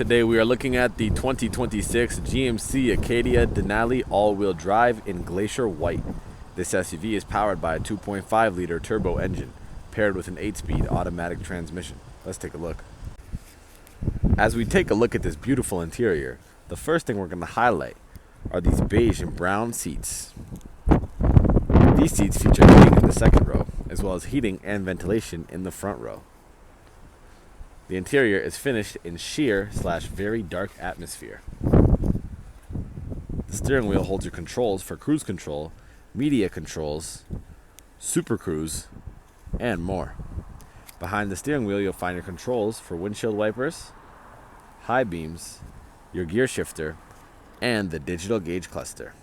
Today we are looking at the 2026 GMC Acadia Denali all-wheel drive in Glacier White. This SUV is powered by a 2.5-liter turbo engine paired with an 8-speed automatic transmission. Let's take a look. As we take a look at this beautiful interior, the first thing we're going to highlight are these beige and brown seats. These seats feature heating in the second row, as well as heating and ventilation in the front row. The interior is finished in sheer/very dark atmosphere. The steering wheel holds your controls for cruise control, media controls, super cruise, and more. Behind the steering wheel, you'll find your controls for windshield wipers, high beams, your gear shifter, and the digital gauge cluster.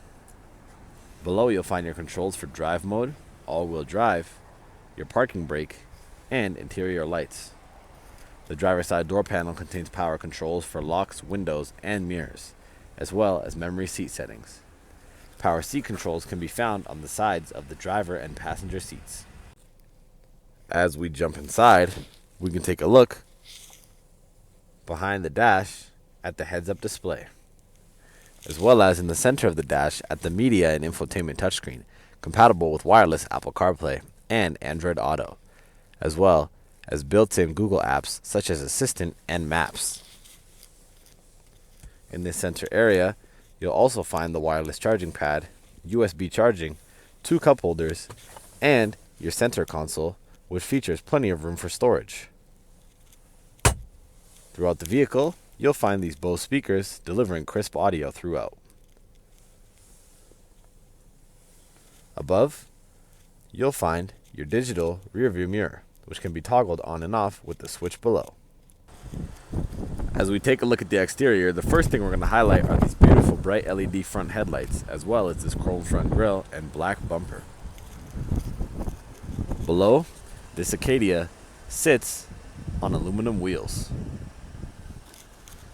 Below, you'll find your controls for drive mode, all-wheel drive, your parking brake, and interior lights. The driver's side door panel contains power controls for locks, windows, and mirrors, as well as memory seat settings. Power seat controls can be found on the sides of the driver and passenger seats. As we jump inside, we can take a look behind the dash at the heads-up display, as well as in the center of the dash at the media and infotainment touchscreen, compatible with wireless Apple CarPlay and Android Auto, as well as built-in Google apps such as Assistant and Maps. In this center area, you'll also find the wireless charging pad, USB charging, 2 cup holders, and your center console, which features plenty of room for storage. Throughout the vehicle, you'll find these Bose speakers delivering crisp audio throughout. Above, you'll find your digital rearview mirror, which can be toggled on and off with the switch below. As we take a look at the exterior, the first thing we're going to highlight are these beautiful bright LED front headlights, as well as this chrome front grille and black bumper. Below, this Acadia sits on aluminum wheels.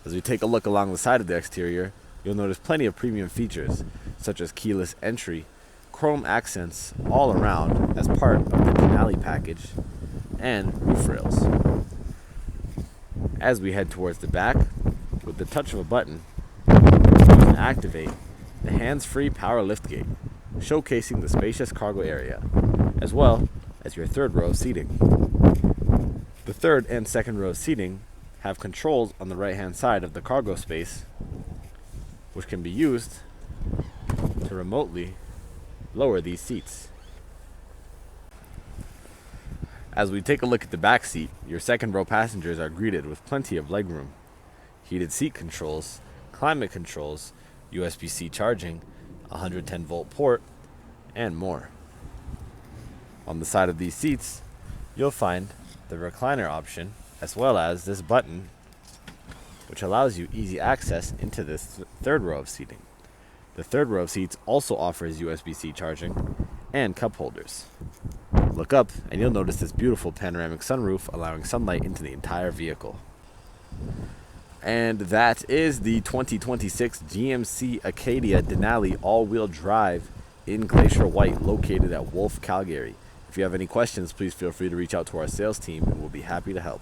As we take a look along the side of the exterior, you'll notice plenty of premium features, such as keyless entry, chrome accents all around as part of the Denali package, and roof rails. As we head towards the back, with the touch of a button, you can activate the hands-free power liftgate, showcasing the spacious cargo area, as well as your third row seating. The third and second row seating have controls on the right-hand side of the cargo space, which can be used to remotely lower these seats. As we take a look at the back seat, your second row passengers are greeted with plenty of legroom, heated seat controls, climate controls, USB-C charging, a 110-volt port, and more. On the side of these seats, you'll find the recliner option, as well as this button, which allows you easy access into this third row of seating. The third row of seats also offers USB-C charging and cup holders. Look up and you'll notice this beautiful panoramic sunroof allowing sunlight into the entire vehicle. And that is the 2026 GMC Acadia Denali all-wheel drive in Glacier White, located at Wolfe, Calgary. If you have any questions, please feel free to reach out to our sales team and we'll be happy to help.